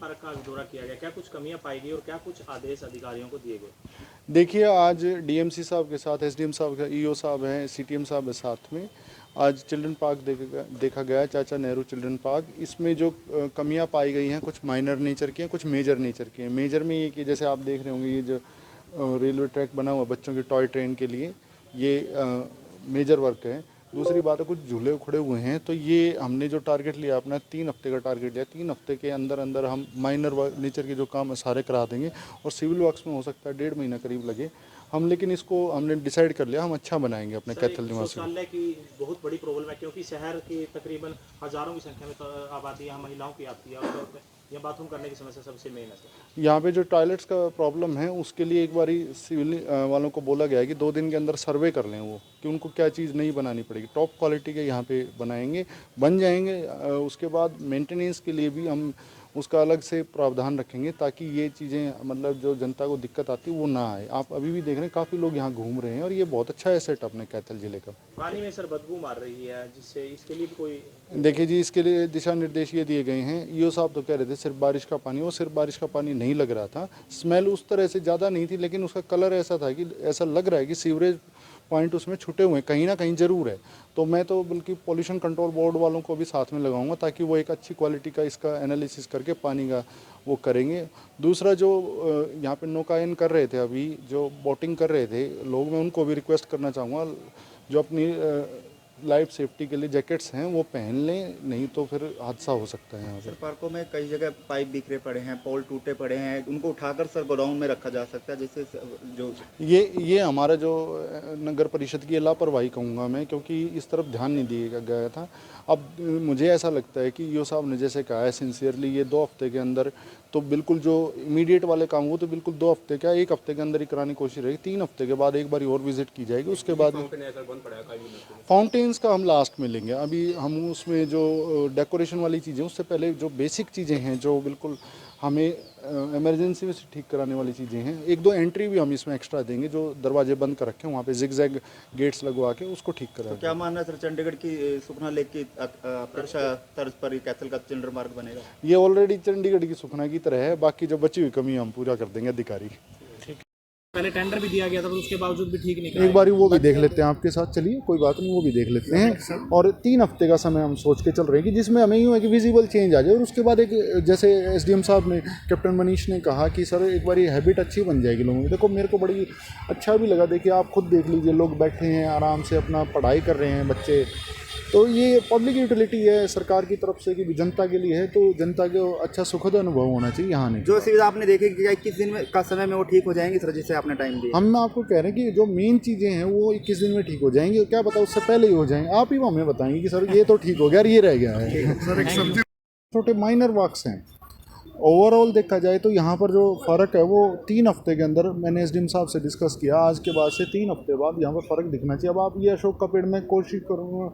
फारक का दौरा किया गया, क्या कुछ कमियां पाई गई और क्या कुछ आदेश अधिकारियों को दिए गए? देखिए, आज डीएमसी साहब के साथ एसडीएम साहब का ईओ साहब हैं, सीटीएम साहब है साथ में। आज चिल्ड्रन पार्क देखा गया, चाचा नेहरू चिल्ड्रन पार्क। इसमें जो कमियां पाई गई हैं, कुछ माइनर नेचर की हैं, कुछ मेजर नेचर की हैं। मेजर में ये कि जैसे आप देख रहे होंगे, ये जो रेलवे ट्रैक बना हुआ बच्चों के टॉय ट्रेन के लिए, ये मेजर वर्क है। दूसरी बात है, कुछ झूले उखड़े हुए हैं, तो ये हमने जो टारगेट लिया अपना 3 हफ्ते का टारगेट लिया। 3 हफ्ते के अंदर अंदर हम माइनर नेचर के जो काम है सारे करा देंगे, और सिविल वर्क्स में हो सकता है 1.5 महीना करीब लगे हम, लेकिन इसको हमने डिसाइड कर लिया, हम अच्छा बनाएंगे अपने कैथल निवासी। शौचालय की बहुत बड़ी प्रॉब्लम है, क्योंकि शहर की तकरीबन हजारों की संख्या में आबादी यहाँ महिलाओं की आती है, और यह बाथरूम करने की समस्या सबसे मेन है सर। यहाँ पे जो टॉयलेट्स का प्रॉब्लम है, उसके लिए एक बारी सिविल वालों को बोला गया है कि 2 दिन के अंदर सर्वे कर लें वो, कि उनको क्या चीज़ नहीं बनानी पड़ेगी। टॉप क्वालिटी के यहाँ पे बनाएंगे, बन जाएंगे। उसके बाद मेंटेनेंस के लिए भी हम उसका अलग से प्रावधान रखेंगे, ताकि ये चीज़ें मतलब जो जनता को दिक्कत आती है वो ना आए। आप अभी भी देख रहे हैं काफ़ी लोग यहाँ घूम रहे हैं, और ये बहुत अच्छा एसेट अपने कैथल ज़िले का। पानी में सर बदबू मार रही है, जिससे इसके लिए भी कोई? देखिए जी, इसके लिए दिशा निर्देश ये दिए गए हैं। ईओ साहब तो कह रहे थे सिर्फ बारिश का पानी, वो सिर्फ बारिश का पानी नहीं लग रहा था। स्मेल उस तरह से ज़्यादा नहीं थी, लेकिन उसका कलर ऐसा था कि ऐसा लग रहा है कि सीवरेज पॉइंट उसमें छुटे हुए हैं, कहीं ना कहीं ज़रूर है। तो मैं तो बल्कि पॉल्यूशन कंट्रोल बोर्ड वालों को भी साथ में लगाऊंगा, ताकि वो एक अच्छी क्वालिटी का इसका एनालिसिस करके पानी का वो करेंगे। दूसरा, जो यहाँ पे नौकायन कर रहे थे, अभी जो बोटिंग कर रहे थे लोग, मैं उनको भी रिक्वेस्ट करना चाहूँगा, जो अपनी लाइफ सेफ्टी के लिए जैकेट्स हैं वो पहन लें, नहीं तो फिर हादसा हो सकता है यहाँ सर पर। पार्कों में कई जगह पाइप बिखरे पड़े हैं, पोल टूटे पड़े हैं, उनको उठाकर सर गोडाउन में रखा जा सकता है, जिससे जो ये हमारा जो नगर परिषद की लापरवाही कहूँगा मैं, क्योंकि इस तरफ ध्यान नहीं दिया गया था। अब मुझे ऐसा लगता है कि ईओ साहब ने जैसे कहा है सिंसियरली, ये 2 हफ्ते के अंदर तो बिल्कुल जो इमीडिएट वाले काम वो तो बिल्कुल 2 हफ्ते क्या 1 हफ्ते के अंदर ही कराने की कोशिश रहेगी। 3 हफ्ते के बाद एक बार और विजिट की जाएगी, उसके बाद फाउंटेन्स का हम लास्ट में लेंगे। अभी हम उसमें जो डेकोरेशन वाली चीज़ें, उससे पहले जो बेसिक चीज़ें हैं, जो बिल्कुल हमें इमरजेंसी में से ठीक कराने वाली चीज़ें हैं, 1-2 एंट्री भी हम इसमें एक्स्ट्रा देंगे, जो दरवाजे बंद कर रखे हैं वहाँ पे जिग-जैग गेट्स लगवा के उसको ठीक तो कराएंगे। क्या मानना है सर, चंडीगढ़ की सुखना लेक की अपेक्षा तर्ज पर ही कैथल का चिल्ड्रन मार्ग बनेगा? ये ऑलरेडी चंडीगढ़ की सुखना की तरह है, बाकी जो बची हुई कमी हम पूरा कर देंगे अधिकारी। पहले टेंडर भी दिया गया था, तो उसके बावजूद भी ठीक नहीं एक बारी वो भी देख लेते हैं आपके साथ, चलिए कोई बात नहीं, वो भी देख लेते हैं। और 3 हफ्ते का समय हम सोच के चल रहे हैं कि जिसमें हमें यूँ है कि विजिबल चेंज आ जाए, और उसके बाद एक जैसे एसडीएम साहब ने, कैप्टन मनीष ने कहा कि सर एक बार ये हैबिट अच्छी बन जाएगी लोगों की। देखो मेरे को बड़ी अच्छा भी लगा। देखिए आप खुद देख लीजिए, लोग बैठे हैं आराम से अपना पढ़ाई कर रहे हैं बच्चे। तो ये पब्लिक यूटिलिटी है सरकार की तरफ से कि जनता के लिए है, तो जनता को अच्छा सुखद अनुभव होना चाहिए यहाँ नहीं। जो सुविधा आपने देखी कि 21 दिन में का समय में वो ठीक हो जाएंगी सर, जिससे आपने टाइम दिया? हम आपको कह रहे हैं कि जो मेन चीज़ें हैं वो 21 दिन में ठीक हो जाएंगी, क्या पता उससे पहले ही हो जाएंगे। आप ही हमें बताएंगे कि सर ये तो ठीक हो गया और ये रह गया है। सर एक सब्जी छोटे माइनर वर्क्स हैं। ओवरऑल देखा जाए तो यहाँ पर जो फ़र्क है वो 3 हफ्ते के अंदर, मैंने एसडीएम साहब से डिस्कस किया, आज के बाद से 3 हफ्ते बाद यहाँ पर फ़र्क दिखना चाहिए। अब आप ये अशोक का पेड़, मैं कोशिश करूँगा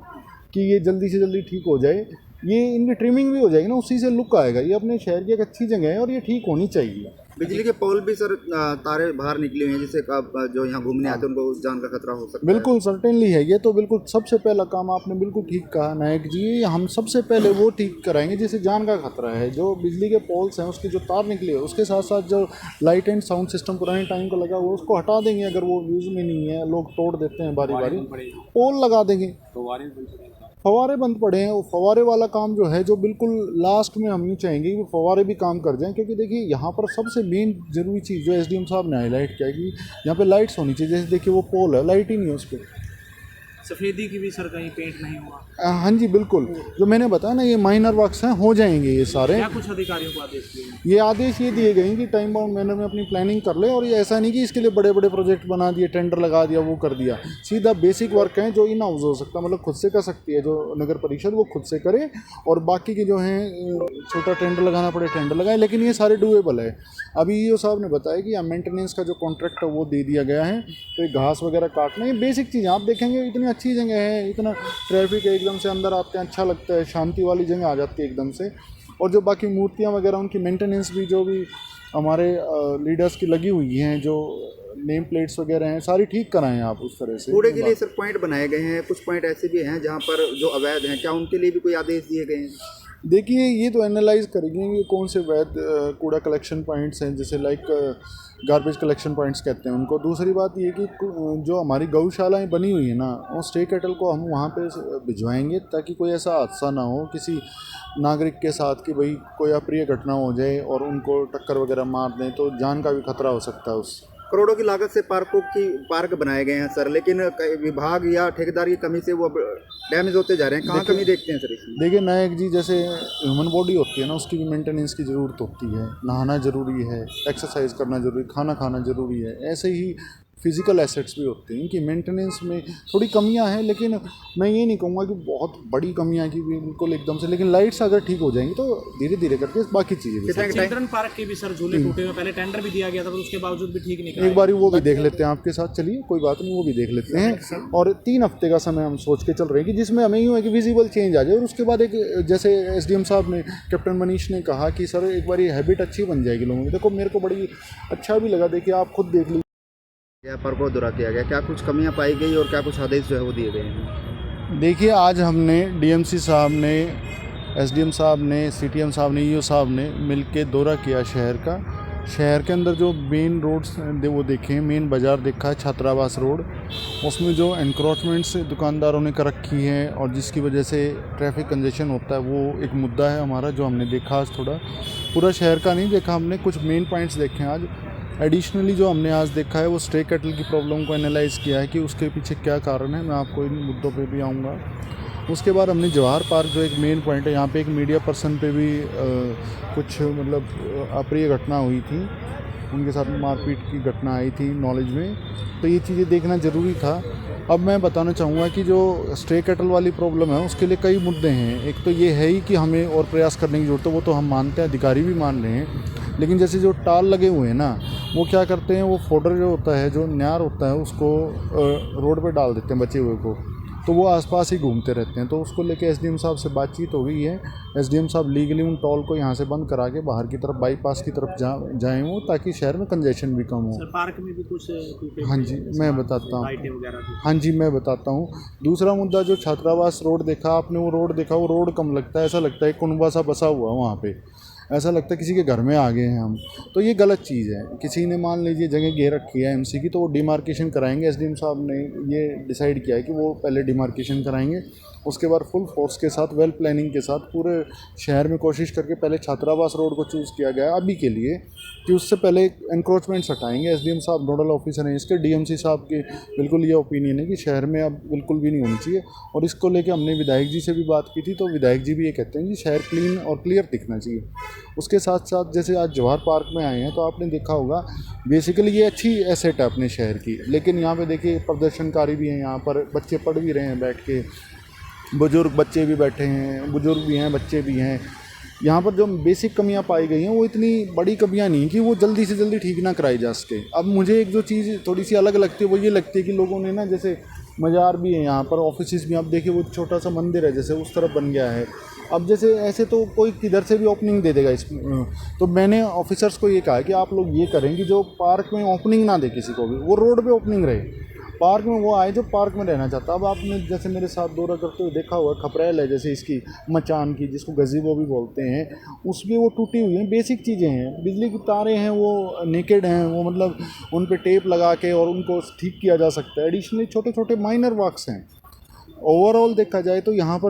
कि ये जल्दी से जल्दी ठीक हो जाए। ये इनकी ट्रिमिंग भी हो जाएगी ना, उसी से लुक आएगा। ये अपने शहर की एक अच्छी जगह है और ये ठीक होनी चाहिए। बिजली के पोल भी सर तारे बाहर निकले हुए हैं, जिससे जो यहाँ घूमने आते हैं उनको जान का खतरा हो सकता है। बिल्कुल सर्टेनली है। ये तो बिल्कुल सबसे पहला काम आपने बिल्कुल ठीक कहा नायक जी, हम सबसे पहले वो ठीक कराएंगे जिससे जान का खतरा है। जो बिजली के पोल्स हैं उसके जो तार निकले, उसके साथ साथ जो लाइट एंड साउंड सिस्टम पुराने टाइम का लगा हुआ उसको हटा देंगे। अगर वो यूज़ में नहीं है, लोग तोड़ देते हैं बारी बारी, पोल लगा देंगे। फवारे बंद पड़े हैं, वो फवारे वाला काम जो है, जो बिल्कुल लास्ट में हम यूँ चाहेंगे कि फवारे भी काम कर जाएं। क्योंकि देखिए यहाँ पर सबसे मेन ज़रूरी चीज़ जो एसडीएम साहब ने हाईलाइट किया कि यहाँ पे लाइट्स होनी चाहिए। जैसे देखिए वो पोल है, लाइट ही नहीं है उस पर। सफेदी की भी सर कहीं पेंट नहीं हुआ? हाँ जी बिल्कुल, जो मैंने बताया ना, ये माइनर वर्क्स हैं, हो जाएंगे ये सारे। क्या कुछ अधिकारियों को आदेश दिए? ये आदेश ये दिए गए हैं कि टाइम बाउंड मैनर में अपनी प्लानिंग कर ले। और ये ऐसा नहीं कि इसके लिए बड़े बड़े प्रोजेक्ट बना दिए, टेंडर लगा दिया, वो कर दिया। सीधा बेसिक वर्क हैं जो इन हाउस हो सकता है, मतलब खुद से कर सकती है जो नगर परिषद, वो खुद से करे। और बाकी के जो हैं छोटा टेंडर लगाना पड़े टेंडर लगाए, लेकिन ये सारे डूएबल है। अभी ईओ साहब ने बताया कि मेंटेनेंस का जो कॉन्ट्रैक्ट है वो दे दिया गया है। तो ये घास वगैरह काटना, ये बेसिक चीज़ आप देखेंगे, इतनी अच्छी जगह है, इतना ट्रैफिक है, एकदम से अंदर आते हैं अच्छा लगता है, शांति वाली जगह आ जाती है एकदम से। और जो बाकी मूर्तियाँ वगैरह उनकी मेंटेनेंस भी जो भी हमारे लीडर्स की लगी हुई हैं, जो नेम प्लेट्स वगैरह हैं, सारी ठीक कराएं आप उस तरह से। कूड़े के लिए सर पॉइंट बनाए गए हैं, कुछ पॉइंट ऐसे भी हैं जहाँ पर जो अवैध हैं, क्या उनके लिए भी कोई आदेश दिए गए हैं? देखिए ये तो एनालाइज करेंगे कि कौन से वैध कूड़ा कलेक्शन पॉइंट्स हैं, जैसे लाइक गार्बेज कलेक्शन पॉइंट्स कहते हैं उनको। दूसरी बात ये कि जो हमारी गौशालाएं बनी हुई है ना, वो स्टे कैटल को हम वहाँ पे भिजवाएंगे ताकि कोई ऐसा हादसा ना हो किसी नागरिक के साथ कि भाई कोई अप्रिय घटना हो जाए और उनको टक्कर वगैरह मार दें, तो जान का भी खतरा हो सकता है उससे। करोड़ों की लागत से पार्क बनाए गए हैं सर, लेकिन विभाग या ठेकेदार की कमी से वो डैमेज होते जा रहे हैं। कहाँ कमी देखते हैं सर इसमें? देखिए नायक जी, जैसे ह्यूमन बॉडी होती है ना, उसकी भी मेंटेनेंस की ज़रूरत होती है। नहाना ज़रूरी है, एक्सरसाइज करना ज़रूरी, खाना खाना ज़रूरी है। ऐसे ही फिज़िकल एसेट्स भी होते हैं कि मेंटेनेंस में थोड़ी कमियां हैं, लेकिन मैं ये नहीं कहूँगा कि बहुत बड़ी कमियां कि बिल्कुल एकदम से। लेकिन लाइट्स अगर ठीक हो जाएंगी तो धीरे धीरे करके बाकी चीज़ें भी। चिल्ड्रन पार्क के भी सर झूले टूटे हुए, पहले टेंडर भी दिया गया था पर उसके बावजूद भी ठीक नहीं। एक बार वो भी देख लेते हैं आपके साथ, चलिए कोई बात नहीं, वो भी देख लेते हैं। और 3 हफ्ते का समय हम सोच के चल रहे हैं कि जिसमें हमें यूँ है कि विजिबल चेंज आ जाए। और उसके बाद एक, जैसे एसडीएम साहब ने, कैप्टन मनीष ने कहा कि सर एक बार ये हैबिट अच्छी बन जाएगी लोगों की। देखो मेरे को बड़ी अच्छा भी लगा, देखिए आप खुद देख लीजिए। पार्क को दुरुस्त किया गया, क्या कुछ कमियां पाई गई और क्या कुछ आदेश जो है वो दिए गए हैं? देखिए आज हमने डीएमसी साहब ने, एसडीएम साहब ने, सीटीएम साहब ने, ईओ साहब ने मिलके दौरा किया शहर का। शहर के अंदर जो मेन रोड्स वो देखे, मेन बाज़ार देखा है छात्रावास रोड, उसमें जो एनक्रोचमेंट्स दुकानदारों ने कर रखी है और जिसकी वजह से ट्रैफिक कंजेशन होता है, वो एक मुद्दा है हमारा जो हमने देखा आज। थोड़ा पूरा शहर का नहीं देखा हमने, कुछ मेन पॉइंट्स देखे हैं आज। एडिशनली जो हमने आज देखा है वो स्टे कैटल की प्रॉब्लम को एनालाइज़ किया है कि उसके पीछे क्या कारण है। मैं आपको इन मुद्दों पे भी आऊँगा। उसके बाद हमने जवाहर पार्क जो एक मेन पॉइंट है, यहाँ पे एक मीडिया पर्सन पे भी कुछ मतलब अप्रिय घटना हुई थी, उनके साथ मारपीट की घटना आई थी नॉलेज में, तो ये चीज़ें देखना ज़रूरी था। अब मैं बताना चाहूँगा कि जो स्टे कैटल वाली प्रॉब्लम है उसके लिए कई मुद्दे हैं। एक तो ये है ही कि हमें और प्रयास करने की ज़रूरत है, वो तो हम मानते हैं, अधिकारी भी मान रहे हैं। लेकिन जैसे जो टाल लगे हुए हैं ना, वो क्या करते हैं, वो फोडर जो होता है, जो न्यार होता है, उसको रोड पे डाल देते हैं बचे हुए को, तो वो आसपास ही घूमते रहते हैं। तो उसको लेके एसडीएम साहब से बातचीत हो गई है। एसडीएम साहब लीगली उन टॉल को यहाँ से बंद करा के बाहर की तरफ, बाईपास की तरफ जाएँ वो, ताकि शहर में कंजेशन भी कम हो। सर पार्क में भी कुछ हाँ जी मैं बताता हूँ, हाँ जी मैं बताता हूँ। दूसरा मुद्दा जो छात्रावास रोड देखा आपने, वो रोड देखा, वो रोड कम लगता है, ऐसा लगता है कुनबा सा बसा हुआ है वहाँ पे, ऐसा लगता है किसी के घर में आ गए हैं हम। तो ये गलत चीज़ है। किसी ने मान लीजिए जगह घेर रखी है एमसी की, तो वो डिमार्केशन कराएंगे। एसडीएम साहब ने ये डिसाइड किया है कि वो पहले डिमार्केशन कराएंगे, उसके बाद फुल फोर्स के साथ, वेल प्लानिंग के साथ पूरे शहर में कोशिश करके पहले छात्रावास रोड को चूज़ किया गया है अभी के लिए, कि उससे पहले एनक्रोचमेंट्स हटाएंगे। एसडीएम साहब नोडल ऑफिसर हैं इसके। डीएमसी साहब के बिल्कुल ये ओपिनियन है कि शहर में अब बिल्कुल भी नहीं होनी चाहिए। और इसको लेके हमने विधायक जी से भी बात की थी, तो विधायक जी भी ये कहते हैं कि शहर क्लीन और क्लियर दिखना चाहिए। उसके साथ साथ जैसे आज जवाहर पार्क में आए हैं, तो आपने देखा होगा बेसिकली ये अच्छी एसेट है अपने शहर की, लेकिन यहाँ पे देखिए प्रदर्शनकारी भी हैं, यहाँ पर बच्चे पढ़ भी रहे हैं बैठ के, बुजुर्ग बच्चे भी बैठे हैं, बुजुर्ग भी हैं, बच्चे भी हैं। यहाँ पर जो बेसिक कमियाँ पाई गई हैं वो इतनी बड़ी कमियाँ नहीं कि वो जल्दी से जल्दी ठीक ना कराई जा सके। अब मुझे एक जो चीज़ थोड़ी सी अलग लगती है वो ये लगती है कि लोगों ने ना, जैसे मज़ार भी है यहाँ पर, ऑफिस भी, आप देखिए वो छोटा सा मंदिर है जैसे उस तरफ बन गया है। अब जैसे ऐसे तो कोई किधर से भी ओपनिंग दे देगा इसमें, तो मैंने ऑफिसर्स को ये कहा है कि आप लोग ये करें कि जो पार्क में ओपनिंग ना दे किसी को भी, वो रोड पे ओपनिंग रहे। पार्क में वो आए जो पार्क में रहना चाहता है। अब आपने जैसे मेरे साथ दौरा करते हुए देखा हुआ, खपरेल है जैसे इसकी मचान की, जिसको गज़ीबो भी बोलते हैं, उसमें वो टूटी हुई हैं, बेसिक चीज़ें हैं। बिजली की तारें हैं वो नेकेड हैं, वो मतलब उन पे टेप लगा के और उनको ठीक किया जा सकता है। एडिशनली छोटे छोटे माइनर वर्क्स हैं। ओवरऑल देखा जाए तो यहाँ पर